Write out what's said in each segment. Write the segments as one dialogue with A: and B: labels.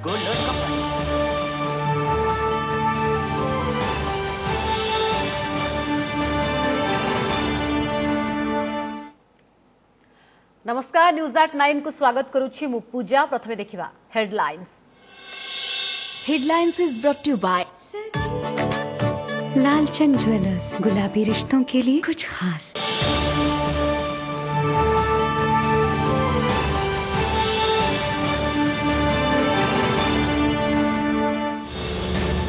A: Gold loan company.
B: नमस्कार news at 9 को स्वागत करुछि मु पूजा। प्रथमे देखिबा headlines.
C: Headlines is brought to by Lalchand jewellers. गुलाबी रिश्तों के लिए कुछ खास।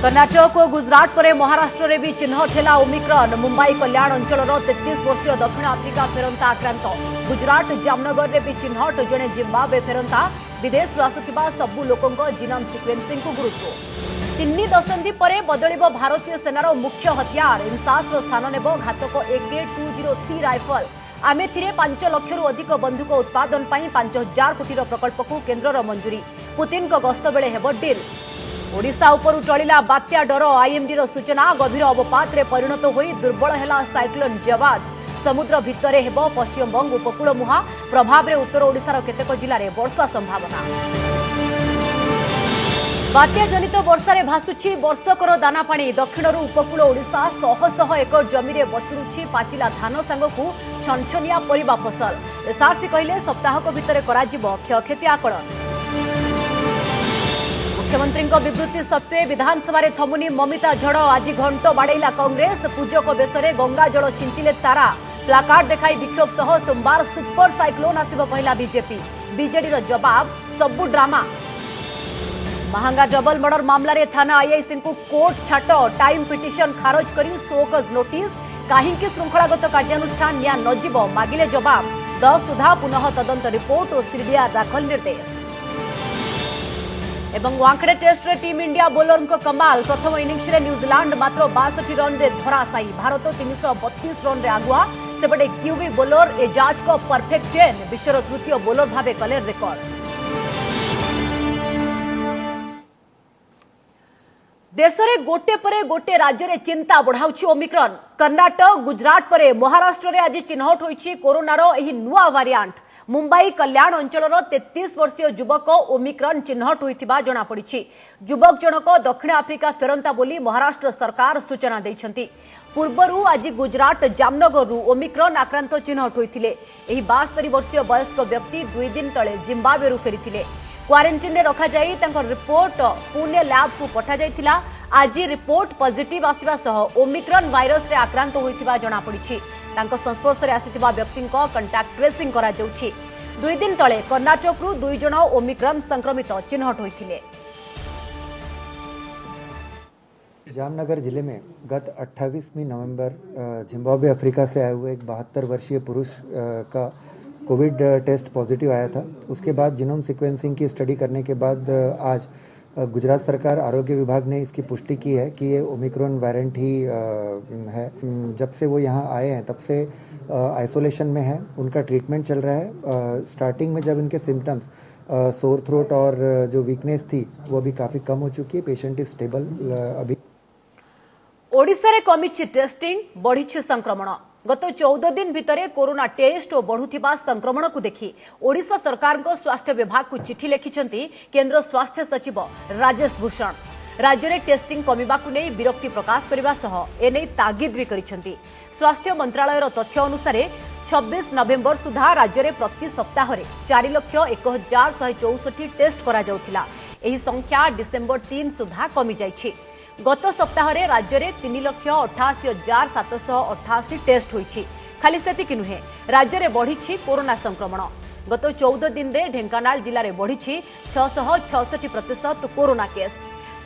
B: कर्नाटक और गुजरात पर महाराष्ट्र रे भी चिन्ह ठेला ओमिक्रॉन। मुंबई कल्याण अंचल 33 वर्षीय दक्षिण आफ्रिका फेरंता आक्रांत। गुजरात जामनगर रे भी चिन्हट जड़े जिम्बाब्वे फेरंता। विदेश आसुथिबा सबु लोकंक जीनोम सिक्वेन्सिंग को गुरुत्व। 3 दशंधि पर बदलिब भारतीय सेनार मुख्य हथियार। इनसास स्थान नेब घातक AK-203 राइफल। आमेथिरे 5 लाख रु अधिक बंदूक उत्पादन पर 5000 कोटी प्रकल्प को केन्द्र मंजूरी। पुतिन को गस्त बेले हेब डील। ओडिशा उपरु टळिला बात्या डर। आईएमडी सूचना गभीर अवपात रे परिणत होई दुर्बल हेला साइक्लोन जवाद। समुद्र भितरे हेब पश्चिमबंग उपकूल मुहा। प्रभाव रे उत्तर ओडिशार केतेक जिल्ला रे वर्षा संभावना। बात्या जनित वर्षा रे भासुछि वर्षकर दाना पानी। दक्षिणरू उपकूल ओडिशा शह शह एकड़ जमी रे बतुरुछि पाचिला धान सांगकु छनछनिया परिबा फसल। एसआरसी कहिले सप्ताहक भितरे कराजिबो क्षयक्षति आकलन। मुख्यमंत्री विवृत्ति सत्वे विधानसभा थमुनी ममिता झड़। आज घंट बाड़ेला कांग्रेस। पूजक बेसरे गंगा जल छिंचिले तारा। प्लाकार्ड देखाई विक्षोभ सह सोमवार सुपर साइक्लोन आसिबो कहला बीजेपी। बीजेडी जवाब सबु ड्रामा। महंगा डबल मर्डर मामला रे थाना आईआईसी को कोर्ट छाट। टाइम पिटिशन खारज करी सोकज नोटिस। कहीं श्रृंखलागत कार्यानुष्ठान निया नजिब मागिले जवाब। 10 सुधा पुनः तदंत रिपोर्ट और सीबीआई दाखल निर्देश। एवं वांखड़े टेस्ट रे टीम इंडिया बोलर को कमाल। प्रथम इनिंग्स रे न्यूजीलैंड मात्र 62 रन रे धराशायी। भारत 332 रन रे आगुआ। सेपटे क्यूवी बोलर एजाज को परफेक्ट 10 विश्वर तृतीय बोलर भावे कले रेकर्ड। देश में गोटे परे गोटे राज्य रे चिंता बढ़ाउछि ओमिक्रॉन। कर्नाटक गुजरात परे महाराष्ट्र रे आज चिन्हट होइछि कोरोनार एही नुआ वेरिएंट। मुंबई कल्याण अंचल 33 वर्षीय युवक ओमिक्रॉन चिन्हट होइतिबा जणा पड़िछि। युवक जनक दक्षिण आफ्रिका फेरंता बोली महाराष्ट्र सरकार सूचना दैछंती। पूर्वरु आज गुजरात जामनगर ओमिक्रॉन आक्रांत चिन्हट होइतिले। एही 72 वर्षीय वयस्क व्यक्ति 2 दिन तले जिम्बाब्वे फेरिथिले। क्वारंटाइन रे रखा जाई तांकर रिपोर्ट पुणे लैब को पठा जाइथिला। आज रिपोर्ट पॉजिटिव आसीबा सह ओमिक्रॉन वायरस रे आक्रांत होइतिबा जणा पड़िछि। तांको संस्पर्श रे आसीतिबा व्यक्ति को कांटेक्ट ट्रेसिंग करा जाउछि। 2 दिन तले कर्नाटक रु 2 जण ओमिक्रॉन संक्रमित चिन्हट होइथिले।
D: जामनगर जिले में गत 28 नवंबर जिम्बाब्वे अफ्रीका से आए हुए एक 72 वर्षीय पुरुष का कोविड टेस्ट पॉजिटिव आया था। उसके बाद जीनोम सीक्वेंसिंग की स्टडी करने के बाद आज गुजरात सरकार आरोग्य विभाग ने इसकी पुष्टि की है कि ये ओमिक्रॉन वेरिएंट ही है। जब से वो यहाँ आए हैं तब से आइसोलेशन में है। उनका ट्रीटमेंट चल रहा है। स्टार्टिंग में जब इनके सिम्टम्स सोर थ्रोट और जो वीकनेस थी वो अभी काफ़ी कम हो चुकी है। पेशेंट इज स्टेबल अभी।
B: ओडिशा रे कमिछि टेस्टिंग बढ़िछि संक्रमण। गत 14 दिन भितरे कोरोना टेस्ट और बढ़ुथिबा संक्रमण को देखि ओडिशा सरकार को स्वास्थ्य विभाग को चिठी लिखिछंती केंद्र स्वास्थ्य सचिव राजेश भूषण। राज्य में टेस्टिंग कमिबा को नै विरक्ति प्रकाश करबा सह एनै तागिद भी करिसेंती। स्वास्थ्य मंत्रालयर तथ्य अनुसार 26 नवेम्बर सुधा राज्य में प्रति सप्ताह 4,01,164 टेस्ट करा जाउथिला। एही संख्या डिसेंबर 3 सुधा कमी जाइछि। गत सप्ताह रे राज्य में 3,88,788 टेस्ट होइछि। खाली सेतिक नुहे राज्य में बढ़ी कोरोना संक्रमण। गत 14 दिन रे ढेंकानाल जिले में बढ़ी 666% कोरोना केस।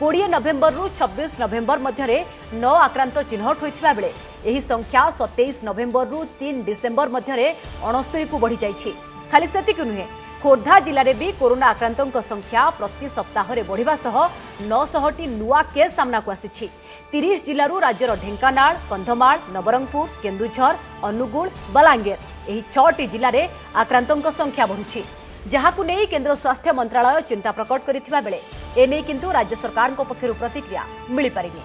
B: 20 नवेम्बर रु 26 नवेम्बर मध्य 9 आक्रांत चिन्हट होइथिबा बेले एही संख्या 27 नवेम्बर रु 3 डिसेम्बर मध्य 69 को बढ़ी जाइछि। खाली सेतिक नुहे खोर्धा जिले में भी कोरोना आक्रांतों संख्या प्रति सप्ताह बढ़िबा सह 900टी नुआ केस सामना को आसिछि। 30 जिलूर राज्यर ढेंकानाल, कंधमाल, नवरंगपुर, केन्दुझर, अनुगुल, बलांगीर एही 6टी जिले में आक्रांतों संख्या बढ़ुछि। जहाकु नै केंद्र स्वास्थ्य मंत्रालय चिंता प्रकट करिथिबा बेले एनै किंतु राज्य सरकार पक्षरु प्रतिक्रिया मिली पारिनी।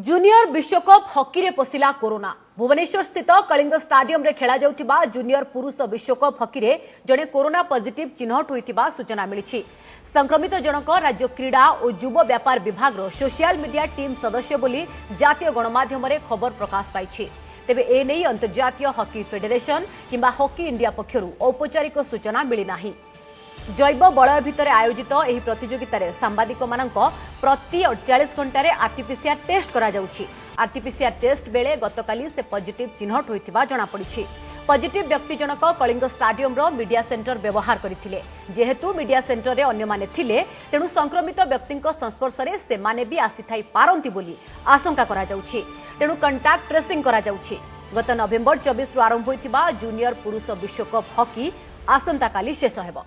B: जूनियर विश्वकप हॉकी रे पशिला कोरोना। भुवनेश्वर स्थित कलिंग स्टाडियम रे खेला जाउथिबा जूनियर पुरुष विश्वकप हॉकी रे जणे कोरोना पॉजिटिव चिन्हट होइथिबा सूचना मिलिछि। संक्रमित जनक राज्य क्रीड़ा और युव व्यापार विभाग रो सोशल मीडिया टीम सदस्य बोली जातीय गणमाध्यम रे खबर प्रकाश पाइछि। तेबे ए नै अंतर्जातीय हॉकी फेडरेशन किंबा हॉकी इंडिया पक्षरु औपचारिक सूचना मिली नाही। जैव बलय भितर आयोजित एही प्रतियोगिता रे सांबादिक मानक प्रति 48 घंटा रे आरटीपीसीआर टेस्ट करा जाउछि। आरटीपीसीआर टेस्ट बेले गतकाली से पॉजिटिव चिन्हट होइथिबा जणा पड़िछि। पॉजिटिव व्यक्ति जनक कलिंग स्टाडियम रो मीडिया सेंटर व्यवहार करथिले। जेहेतु मीडिया सेंटर रे अन्य माने थिले तेणु संक्रमित व्यक्ति संस्पर्श रे से माने भी आसीथाई पारंती बोली आशंका करा जाउछि। तेणु कंटाक्ट ट्रेसिंग करा जाउछि। गत नवेम्बर 24 रु आरंभ होइथिबा जूनियर पुरुष विश्वकप हॉकी आसंता काली शेष हेबो।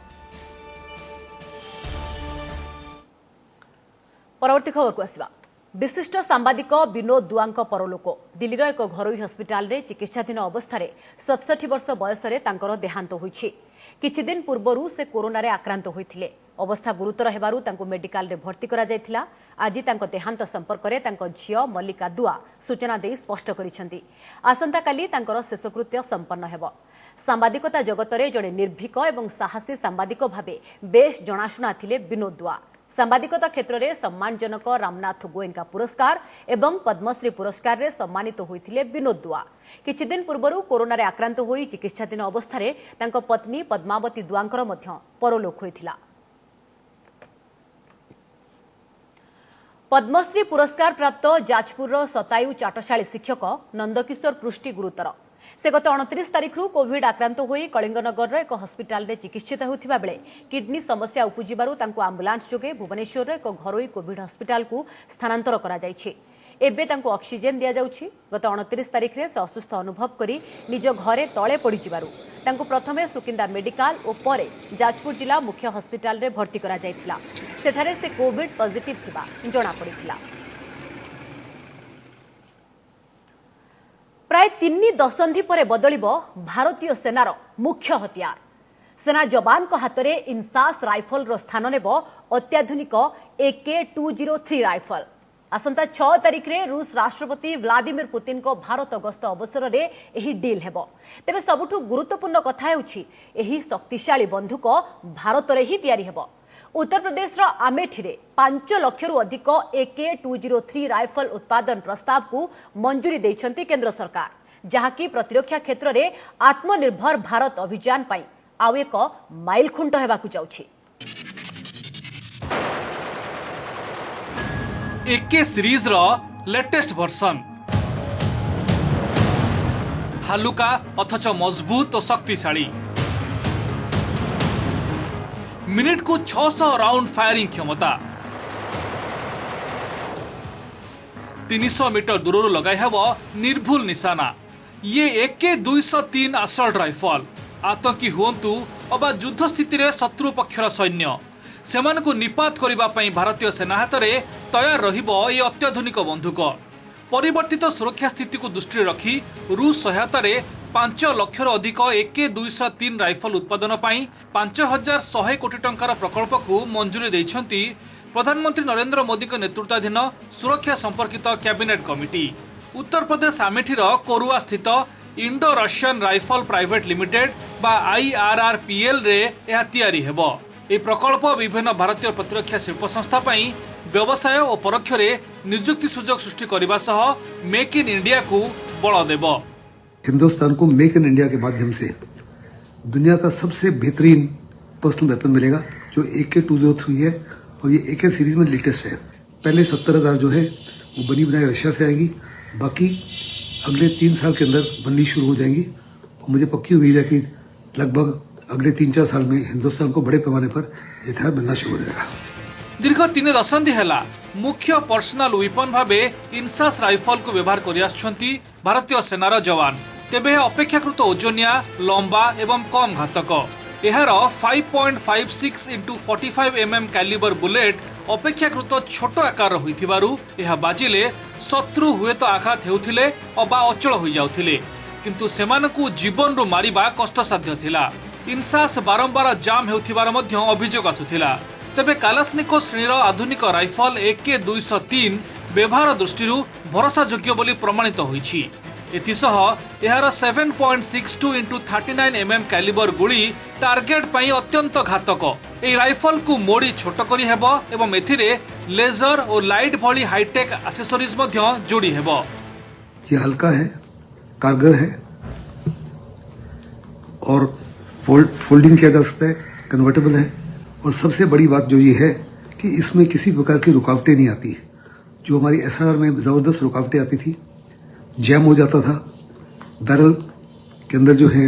B: परवर्ती खबर को आसवा। विशिष्ट सांबादिक विनोद दुआंक परलोक। दिल्लीर एक घरोई हस्पिटाल रे चिकित्साधीन अवस्था 67 वर्ष बयस तांकर देहांत होइछि। किछि दिन पूर्वरु से कोरोना रे आक्रांत होइथिले। अवस्था गुरुतर हेबारु तांको मेडिकल रे भर्ती करा जायथिला। आज तांको देहांत संपर्क रे तांको झियो मल्लिका दुआ सूचना देई स्पष्ट करिसेंती। आसंता काली तांकर शेषकृत्य संपन्न हेबो। सांबादिकता जगत रे जणे निर्भीक एवं साहसी सांबादिक भाबे बेश जणाशुना थिले विनोद दुआ। सांबादिकता क्षेत्र में सम्मानजनक रामनाथ गोयंका पुरस्कार एवं पद्मश्री पुरस्कार रे सम्मानित होइथिले विनोद दुआ। किछि दिन पूर्वरु कोरोना रे आक्रांत होई चिकित्साधीन अवस्था रे तांको पत्नी पद्मावती दुआंकर मध्य परलोक होइथिला। पद्मश्री पुरस्कार प्राप्त जाजपुर शतायु चाटशाली शिक्षक नंदकिशोर पृष्टि गुरुतर। से गत 29 तारिख रु कोविड आक्रांत होई कलिंगनगर एक हस्पिटाल रे चिकित्सित होउथिबा बेले किडनी समस्या उपजिबारु तांको एम्बुलेंस जोगे भुवनेश्वर एक घरोई कोविड हस्पिटाल को स्थानांतर करा जायछि। एबे तांको ऑक्सीजन दिया जाउछि। गत 29 तारिख रे से असुस्थ अनुभव करी निज घरे तळे पड़ी जिबारु तांको प्रथमे सुकिंदा मेडिकल और परे जाजपुर जिला मुख्य हस्पिटाल रे भर्ती करा जायथिला। सेठारे से कोविड पॉजिटिव थिबा जणा पड़िथिला। प्राय 3 दशंधि पर बदलिब भारतीय सेनार मुख्य हथियार। सेना जवान को हाथ में इंसास राइफल रो स्थान नेब अत्याधुनिक AK-203 राइफल। आसंता 6 तारिख रे रूस राष्ट्रपति व्लादिमीर पुतिन को भारत गस्त अवसर रे एही डील हेबो। तेबे सबुठु गुरुत्वपूर्ण कथा हेउछि एही शक्तिशाली बंधुक भारत रे ही तयारी हेबो। उत्तर प्रदेश रो आमेठी रे 5 लाख रु अधिक AK-203 राइफल उत्पादन प्रस्ताव को मंजूरी दैछंती केंद्र सरकार, जहाकी प्रतिरक्षा क्षेत्र रे आत्मनिर्भर भारत अभियान पई आउ एक माइल खुंट हेबाकु जाउछि।
E: AK सीरीज रो लेटेस्ट वर्जन हालुका अथच मजबूत और शक्तिशाली। मिनिट को 600 राउंड फायरिंग क्षमता। 300 मीटर दूर लगाई हेबो निर्भुल निशाना। ये AK-203 असल्ट राइफल आतंकी हुंतु अबा युद्ध स्थिति रे शत्रु पक्षर सैन्य सेमानकु निपात करिबा पई भारतीय सेना हाथ रे तैयार रहिबो ये अत्याधुनिक बंधुक। परिवर्तित सुरक्षा स्थिति को दृष्टि रखी रूस सहायता रे 5 लाख अधिक AK-203 राइफल उत्पादन पाई 5100 कोटी टंकार प्रकल्प को मंजूरी दैछंती प्रधानमंत्री नरेंद्र मोदी के नेतृत्वाधीन सुरक्षा संपर्कित कैबिनेट कमिटी। उत्तर प्रदेश आमेठी कोरुआ स्थित Indo Russian rifle private limited बा IRRPL रे यह तैयारी हेबो। ए प्रकल्प विभिन्न भारतीय प्रतिरक्षा शिल्प संस्था पाई व्यवसाय और परोक्ष रे नियुक्ति सुजोग सृष्टि करबा सह मेक इन इंडिया को बल देबो।
F: हिंदुस्तान को मेक इन इंडिया के माध्यम से दुनिया का सबसे बेहतरीन पर्सनल वेपन मिलेगा जो AK-203 है और ये AK सीरीज में लेटेस्ट है। पहले 70,000 जो है वो बनी बनाई रशिया से आएगी, बाकी अगले 3 साल के अंदर बननी शुरू हो जाएंगी और मुझे पक्की उम्मीद है कि लगभग अगले 3-4 साल में हिंदुस्तान को बड़े पैमाने पर हथियार बनना शुरू हो जाएगा।
E: दीर्घ 3 दशंधि हेला मुख्य पर्सनल वेपन भाबे इंसास राइफल को व्यवहार करि आछंती भारतीय सेनार जवान। तेबे अपेक्षाकृत ओजनिया लंबा एवं कम घातक। एहार 5.56 × 45 mm कैलिबर बुलेट अपेक्षाकृत छोट आकार होइथिबारु एहा बाजिले शत्रु हुए तो आघात हेउथिले अबा अचल होई जाउथिले, किंतु सेमानकु जीवन रु मारिबा कष्टसाध्य थिला। इंसास बारंबार जाम हेउथिबार मध्य अभियोग आसुथिला। तेबे कालास्निकोव श्रेणीर आधुनिक राइफल AK-203 व्यवहार दृष्टि भरोसायोग्य बोली प्रमाणित होईछि। एथिसह एहार 7.62 × 39 mm कैलिबर गुड़ी टार्गेट पई अत्यंत घातक। ए राइफल को मोड़ी छोट करी हेबो एवं एथिरे लेजर और लाइट भली हाईटेक एक्सेसरीज मध्य जोड़ी हेबो।
F: ये हल्का है, कारगर है और फोल्डिंग किया जा सकता है, कन्वर्टेबल है और सबसे बड़ी बात जो ये है कि इसमें किसी प्रकार की रुकावटें नहीं आती। जो हमारी SRR में जबरदस्त रुकावटें आती थी, जैम हो जाता था, बैरल के अंदर जो है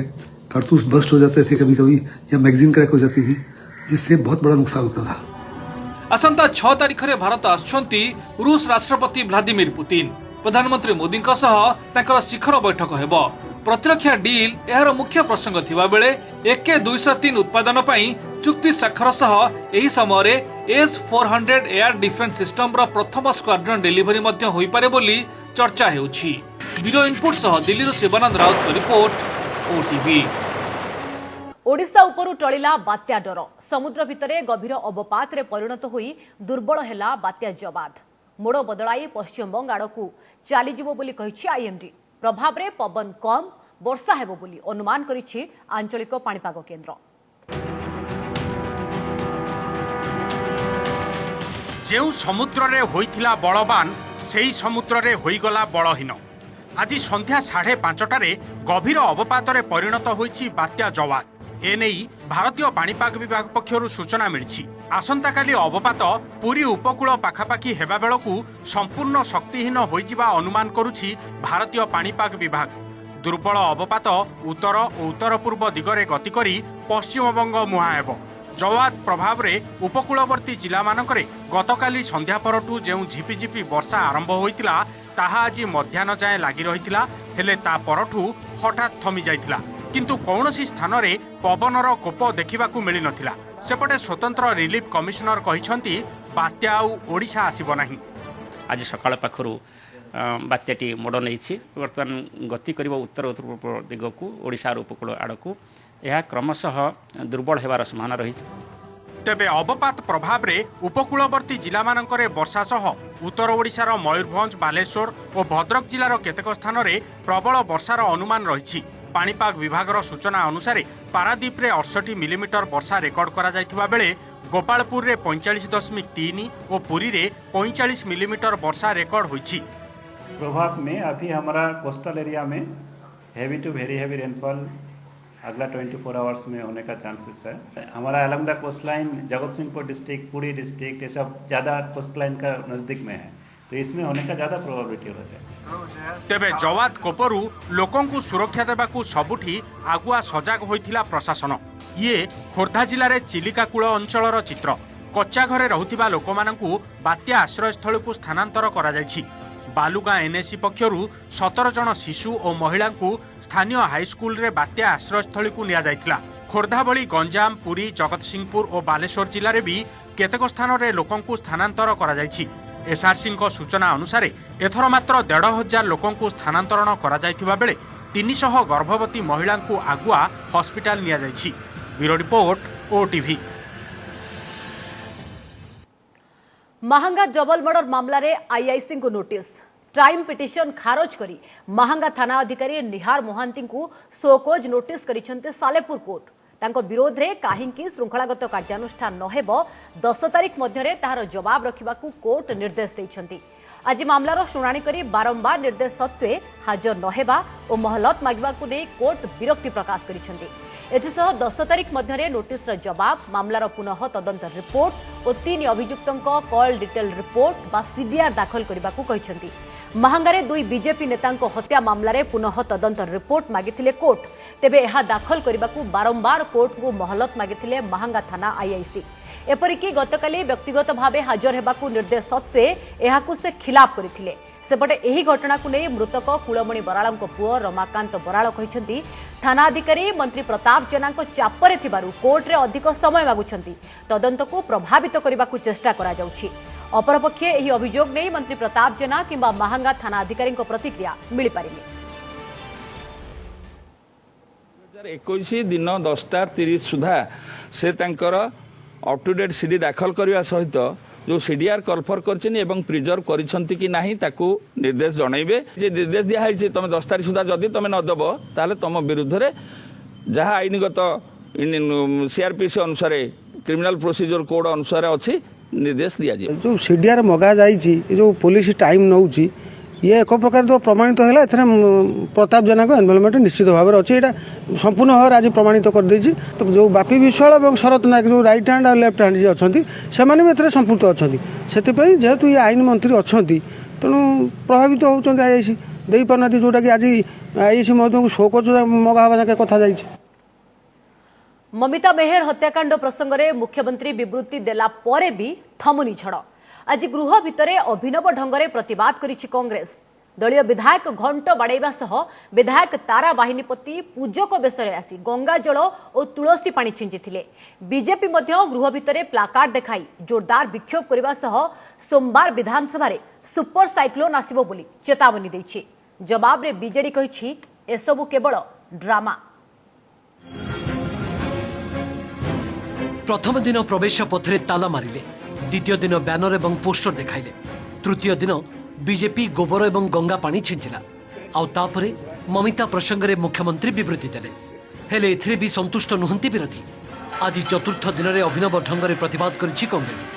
F: कारतूस बस्ट हो जाते थे कभी कभी, या मैगजीन क्रैक हो जाती थी, जिससे बहुत बड़ा नुकसान होता था।
E: आसंता 6 तारिख रे भारत आछंती रूस राष्ट्रपति व्लादिमीर पुतिन। प्रधानमंत्री मोदी सह शिखर बैठक हेबो। प्रतिरक्षा डील एहार मुख्य प्रसंग थिबा बेले AK-203 उत्पादन पई चुक्ति स्वाक्षर सह एही समय S-400 एयर डिफेंस सिस्टम रो प्रथम स्क्वाड्रन डिलीवरी मध्य होई पारे बोली चर्चा हेउछि। ब्यूरो इनपुट सह दिल्ली शिवानंद राउत को रिपोर्ट, OTV।
B: ओडिशा उपरु टळिला बात्या डर। समुद्र भितरे गभीर अवपात रे परिणत होई दुर्बल हेला बात्या जवाद। मोड़ बदलाई पश्चिमबंग आड़कू चलीजिवो बोली कहिछि IMD। प्रभाव रे पवन कम, वर्षा हेबो बोली अनुमान करिछि आंचलिक पाणीपाग केन्द्र।
A: जेउ समुद्र रे होइथिला बलवान सेही समुद्र रे होइगला बलहीन। आज संध्या 5:30 गभीर अवपात रे परिणत होइछि बात्या जवाद। एनेई भारतीय पाणीपाग विभाग पक्षरु सूचना मिलिछि। आसंताकाली अवपात पुरी उपकूल पाखापाखि हेबा बेलकू संपूर्ण शक्तिहीन होइजिबा अनुमान करुछि भारतीय पाणीपाग विभाग। दुर्बल अवपात उत्तर और उत्तर पूर्व दिगरे गति करी पश्चिमबंग मुहां हेबो। जवाद प्रभाव रे उपकूलवर्ती जिला मानकरे गतकाली संध्या परठू जेउ झिपिझिपि वर्षा आरंभ होइतिला ताहा आज मध्याह्न जाए लागि रहितिला, हेले ता परठू हठात थमी जाइतिला। किंतु कौनसी स्थान रे पवनर कोप देखिबाकू मिली नथिला। सेपटे स्वतंत्र रिलीफ कमिशनर कहिसंती बात्या आउ ओडिशा आसीबो नाही।
G: आज सकाळ पाखरु बात्याटी मोड़ नहीं बर्तमान गति कर उत्तर उत्तर दिगकू ओडिशार उपकूल आड़कू यह क्रमशः दुर्बल होवार संभावना रही।
A: तेबे अवपात प्रभाव रे उपकूलवर्ती जिला मानकरे वर्षा सह उत्तर ओडिशार मयूरभंज, बालेश्वर और भद्रक जिलार केतेक स्थान रे प्रबल वर्षार अनुमान रही। पाणीपाग विभागर सूचना अनुसार पारादीप रे 68 मिलीमीटर वर्षा रेकर्ड करा जायथिबा बेले गोपालपुर रे 45.3 और पुरी रे 45 मिलीमीटर वर्षा रेकर्ड होईछि।
H: प्रभाव में अभी हमारा कोस्टल एरिया में heavy to very heavy rainfall अगला 24 आवर्स में होने का चांसेस है। हमारा along the coast line Jagatsinghpur district, Puri district, ये सब ज़्यादा कोस्ट लाइन का नज़दीक में है, तो इसमें होने का ज़्यादा प्रोबेबिलिटी होता है।
A: तेबे जवाद कोपरू लोकों को सुरक्षा देवाकू सबुठी आगुआ सजाग होइथिला प्रशासन। ये खोर्धा जिले में चिलिका कूल अंचलर चित्र। कच्चा घरे रहुथिबा लोकमानंकू बात्या आश्रयस्थल को स्थानांतर करा जायछि। बालुगां NSC पक्षरु 17 जन शिशु और महिला को स्थानीय हाईस्कूल रे बात्या आश्रयस्थल को निया जायथिला। खोर्धा भली गंजाम, पुरी, जगतसिंहपुर और बालेश्वर जिले में भी केतेक स्थान रे लोकों को स्थानांतर करा जायछि। SRC को सूचना अनुसार एथर मात्र 1,500 लोकों को स्थानांतरण करा जायथिबा बेले 300 गर्भवती महिला को आगुआ हॉस्पिटल निया जायछि। Bureau report, OTV।
B: Mahanga double murder मामला रे IIC को नोटिस। टाइम पिटिशन खारज करी महांगा थाना अधिकारी निहार मोहांती को सोकोज नोटिस करिसेंते सालेपुर कोर्ट। तांको विरोध रे काहींकी श्रृंखलागत कार्यानुष्ठान नहेबो 10 तारिख मध्यरे ताहार जवाब रखिबाकू कोर्ट निर्देश दैछंती। आज मामलार शुणाणी करी बारंबार निर्देश सत्वे हाजर नहेबा और मोहलत मागिबाकू नै कोर्ट विरक्ति प्रकाश करिसेंती। एथिसह 10 तारिख मध्यरे नोटिस र जवाब, मामलार पुनः तदंत रिपोर्ट और 3 अभियुक्तंको कॉल डिटेल रिपोर्ट बा CDR दाखल करिबाकू कहिसेंती। महांगारे 2 बीजेपी नेतांको हत्या मामलारे पुनः तदंत रिपोर्ट मागिथिले कोर्ट। तेबे यह दाखल करिबाकू बारंबार कोर्ट को मोहलत मागिथिले महांगा थाना IIC। एपरिकी गतकाली व्यक्तिगत भावे हाजर हेबाकू निर्देश सत्वे एहाकू से खिलाफ करिथिले। सेपटे एही घटना को नहीं मृतक कुलमणि बराळंको पुओ रमाकांत बराळ कहिसेंती थाना अधिकारी मंत्री प्रताप जेनाको चापरे थिबारु कोर्ट रे अधिक समय मागुछंती। तदंत को प्रभावित करिबाकू चेष्टा करा जाउछि। अपरपक्षे एही अभियोग नहीं मंत्री प्रताप जेना किंबा महांगा थाना अधिकारी प्रतिक्रिया मिली पारिनी।
I: 2021 दिन 10:30 सुधा से तांकर अप टू डेट CD दाखल करने सहित जो सीडीआर कलफर कर प्रिजर्व करिसेंती कि नाही ताकू निर्देश जनइबे जे निर्देश दिया है तुम 10 तारीख सुधा जदि तुम नदेव ताले तुम विरुद्ध रे जहाँ आईनगत सीआरपीसी अनुसार क्रिमिनल प्रोसीजर कोड अनुसार अच्छी निर्देश दिया जाए।
J: जो सीडीआर मगा जाइए जो पुलिस टाइम नौ ये एक प्रकार तो प्रमाणित है प्रताप जेना को एनवॉल्वमेंट निश्चित भाव में अच्छी यहाँ संपूर्ण भाव आज प्रमाणित कर देछि। तो जो बापी विश्वाल और शरत नायक जो राइट हैंड और लेफ्ट हैंड जी अच्छा से संपुक्त अच्छा से जेहेतु ये आईन मंत्री अच्छा तेणु प्रभावित होती आईआईसी दे पारना जोटा कि आज आईआईसी महोदय को शो कर मगा हवा कथा जाइए।
B: ममिता मेहर हत्याकांड प्रसंग में मुख्यमंत्री विवृत्ति देला परे भी थमुनी छड़ आज गृह भितरे अभिनव ढंगरे प्रतिवाद करिछि कांग्रेस। दलीय विधायक घंट बाड़ेबा सह विधायक तारा बाहिनीपति पूजक बेसरे आसी गंगा जल और तुलसी पानी छिंचिथिले। बीजेपी मध्य गृह भितरे प्लाकार्ड देखाई जोरदार विक्षोभ करबा सह सोमवार विधानसभा रे सुपर साइक्लोन आसिबो बोली चेतावनी दैछि। जवाब रे बीजेडी कहिछि एसबु केवल ड्रामा।
K: प्रथम दिन प्रवेश पथरे ताला मारिले, द्वितीय दिन बैनर एवं पोस्टर देखाइले, तृतीय दिन बीजेपी गोबर एवं गंगा पानी छिंचिला आउ तापरे ममिता प्रसंग में मुख्यमंत्री विवृत्ति देले। हेले एथिरे भी संतुष्ट नुहंती विरोधी। आज चतुर्थ दिन में अभिनव ढंग से प्रतिवाद करिछि कांग्रेस।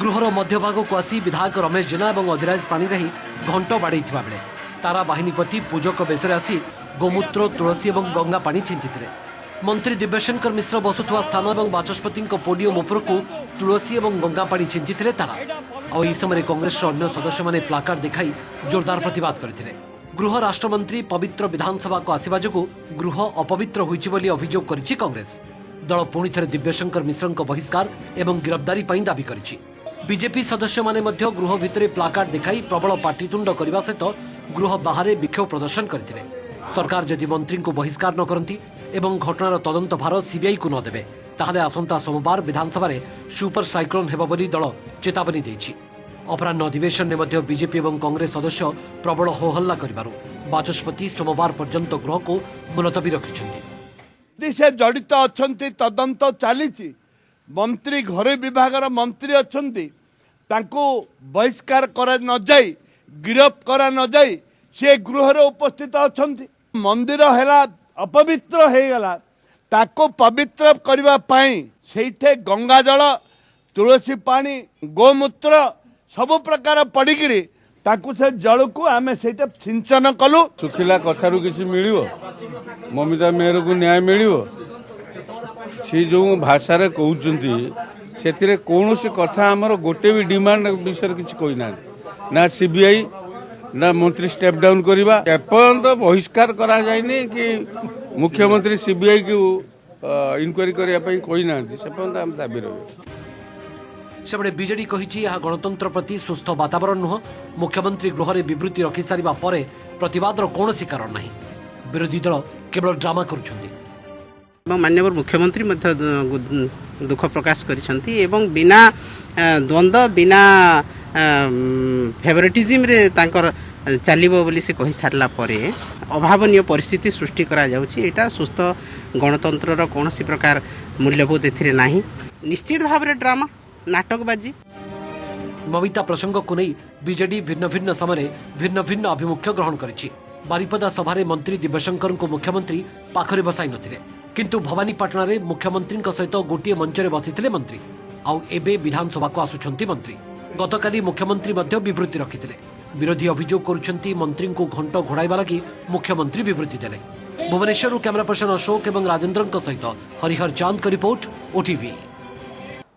K: गृहर मध्यभाग को आसी विधायक रमेश जेना और अधिराज पाणिग्राही घंट बाड़ेइथिबा बेले तारा बाहिनीपति पूजक बेसरे आसी गोमूत्र तुलसी और गंगा पानी छिंचिथिले। मंत्री दिव्यशंकर मिश्र बसुवा स्थान और बाचस्पति पोडियम उपरकू तुलसी और गंगा पानी छिंचिथिले तारा। और इस समय कांग्रेस अन्य सदस्य माने प्लाकार्ड दिखाई जोरदार प्रतिवाद करथिले। गृह राष्ट्रमंत्री पवित्र विधानसभा को आसिबा जोगु गृह अपवित्र होइछि बोली अभियोग करिछि कांग्रेस। दल पुणी थे दिव्यशंकर मिश्र बहिष्कार एवं गिरफ्तारी पई दाबी करिछि। बीजेपी सदस्य माने मध्य गृह भितरे प्लाकार्ड दिखाई प्रबल पाटितुंड करबा सहित गृह बाहर विक्षोभ प्रदर्शन करथिले। सरकार जदि मंत्री को बहिष्कार न करती एवं घटनार तदंत भार सीबीआई को न देबे ताहले आसंता सोमवार विधानसभा रे सुपर साइक्लोन हेबा बोली दल चेतावनी देछि। अपराह्न अधिवेशन में मध्य बीजेपी और कांग्रेस सदस्य प्रबल होहल्ला करिबारु बाचस्पति सोमवार पर्यंत गृह को मुलतवी रखिछन्ति।
L: से जड़ित अछन्ति तदंत चलीछि। मंत्री घर विभाग मंत्री अछन्ति तांको बहिष्कार करा न जाई गिरफ करा न जाई से गृह रे उपस्थित अछन्ति। मंदिर हेला अपवित्र हे गला ताको पवित्र करबा पई सेठे गंगा जल तुलसी पानी गोमूत्र सब प्रकार पड़िकी ताकू से जल को आम से सिंचन कलु।
M: सुखिला कथारू किसी मिलिबो ममिता मेहर को न्याय मिलिबो सी जो भाषा रे कहउचंती सेतिरे कोनोसी कथा हमर गोटे भी डिमांड विषय किछि कोइ ना सीबीआई ना मंत्री स्टेप डाउन करवा एपर्यंत बहिष्कार करा जायनी कि मुख्यमंत्री सीबीआई को इनक्वारी करने कोई ना से पर्यंत हम दाबी रही।
K: सेबड़े बीजेडी कहिछि यह गणतंत्र प्रति सुस्थ वातावरण नुह। मुख्यमंत्री गृह रे विवृत्ति रखि सारिबा परे प्रतिवादर कोनोसी कारण नाही। विरोधी दल केवल ड्रामा करुछन्ति।
N: माननीय मुख्यमंत्री मध्य दुख प्रकाश करिसंती एवं बिना द्वंद्व बिना फेवरेटिज्म रे तांकर चलिबो बोली से कहि सारला परे अभावनीय परिस्थिति सृष्टि करा जाउछि। एटा सुस्थ गणतंत्रर कोनोसी प्रकार मूल्यबोध एथिरे नाही। निश्चित भाव रे ड्रामा नाटकबाजी।
K: ममिता प्रसंग को नहीं बीजेडी भिन्न भिन्न समय भिन्न भिन्न अभिमुख्य ग्रहण करिछि। बारिपदा सभारे मंत्री दिव्यशंकर को मुख्यमंत्री पाखरे बसाई नथिले किंतु भवानीपाटना रे मुख्यमंत्री सहित गोटे मंच रे बसिथिले मंत्री। आउ एबे विधानसभा को आसुछंती मंत्री। गतकाली मुख्यमंत्री मध्य विवृत्ति रखिथिले। विरोधी अभियोग करुछंती मंत्री को घंट घोड़ाइबा लागि मुख्यमंत्री विवृत्ति देले। भुवनेश्वर कैमरा पर्सन अशोक एवं राजेंद्र सहित हरिहर चांद का रिपोर्ट ओटीवी।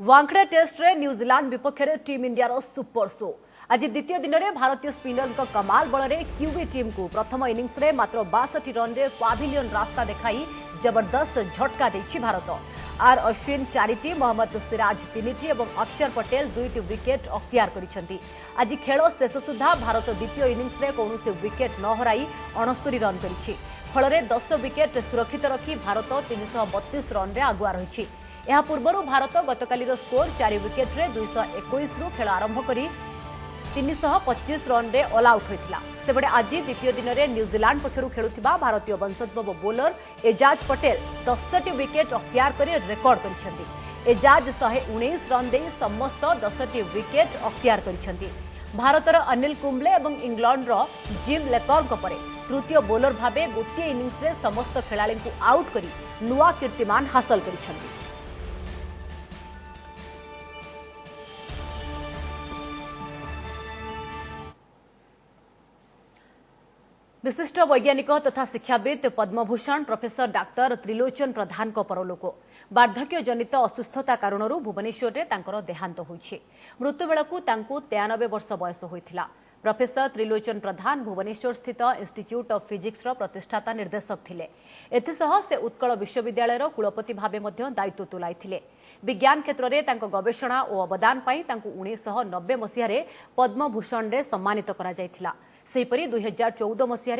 B: वांकड़े टेस्ट रे न्यूजीलैंड विपक्ष रे टीम इंडिया रो सुपर शो। आज द्वितीय दिन में भारतीय स्पिनर कमाल बल रे क्यूबी टीम को प्रथम इनिंग्स रे मात्र 62 रन रे पाविलियन रास्ता देखाई जबरदस्त झटका देछि भारत। आर अश्विन 4टी, मोहम्मद सिराज 3टी और अक्षर पटेल 2टी विकेट अख्तियार करिसेंती। आज खेल शेष सुधा भारत द्वितीय इनिंग्स रे कौनसी विकेट न हराई 69 रन करिछि। फल 10 विकेट सुरक्षित रखी भारत 332 रन रे आगुआ रही। यह पूर्व भारत गतकालीर स्कोर 4 विकेट रे 221 रु खेल आरंभ करी 325 रन रे ऑल आउट होइथिला। सेबडे आज द्वितीय दिन में न्यूजीलैंड पक्षरु खेलुथिबा भारतीय वंशोद्भव बोलर एजाज पटेल 10टी विकेट अख्तियार करी रेकर्ड करिसेंती। एजाज 119 रन दे समस्त 10टी विकेट अख्तियार करिसेंती। भारतर अनिल कुंबले और इंग्लैंड जिम लेकर्क परे तृतीय बोलर भावे गोटे इनिंग्स रे समस्त खेलाड़ी को आउट करी नुआ कीर्तिमान हासिल करिसेंती। विशिष्ट वैज्ञानिक तथा शिक्षाविद पद्मभूषण प्रोफेसर डाक्टर त्रिलोचन प्रधान परलोक वार्धक्य जनित असुस्थता कारण भुवनेश्वर में देहांत होइछि। मृत्यु बेलकु 93 वर्ष बयस होइथिला। प्रोफेसर त्रिलोचन प्रधान भुवनेश्वर स्थित इंस्टीट्यूट ऑफ फिजिक्स प्रतिष्ठाता निर्देशक थिले। एथिसह से उत्कल विश्वविद्यालय कुलपति भावे दायित्व तुलाइथिले। विज्ञान क्षेत्र में तांको गवेषणा और अवदान पाई 1990 मसीह पद्मभूषण रे सम्मानित करा जायथिला। सेहीपरि 2014 मसीह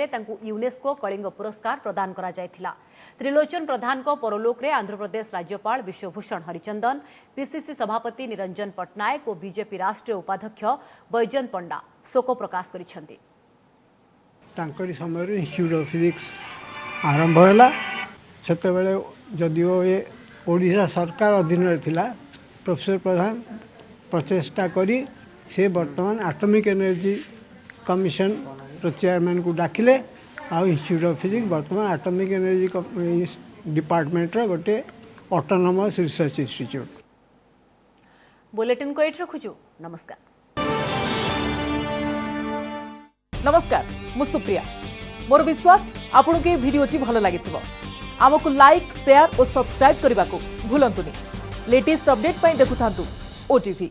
B: यूनेस्को कलिंग पुरस्कार प्रदान करा जायथिला। त्रिलोचन प्रधान को परलोक रे आंध्र प्रदेश राज्यपाल विश्वभूषण हरिचंदन, पीसीसी सभापति निरंजन पटनायक और बीजेपी राष्ट्रीय उपाध्यक्ष बैजयंत पंडा शोक प्रकाश करिसेंती।
J: तांकरी समय इंस्टीट्यूट ऑफ फिजिक्स आरंभ होला सेतेबेले जदिओ ये ओडिशा सरकार अधीन रे थिला। प्रोफेसर प्रधान प्रचेष्टा करी से वर्तमान एटॉमिक एनर्जी कमिशन चेयरमैन को डाकिले आ इंस्टीट्यूट ऑफ फिजिक्स वर्तमान एटॉमिक एनर्जी डिपार्टमेंट रो गोटे ऑटोनोमस रिसर्च इंस्टीट्यूट।
B: बुलेटिन को एट रखुछु। नमस्कार।
O: नमस्कार मु सुप्रिया। मोर विश्वास आपन के वीडियोटी भलो लागिथिबो। आमको लाइक शेयर और सब्सक्राइब करने को भूलंतुनी। लेटेस्ट अपडेट पाई देखुथांतु ओटीवी।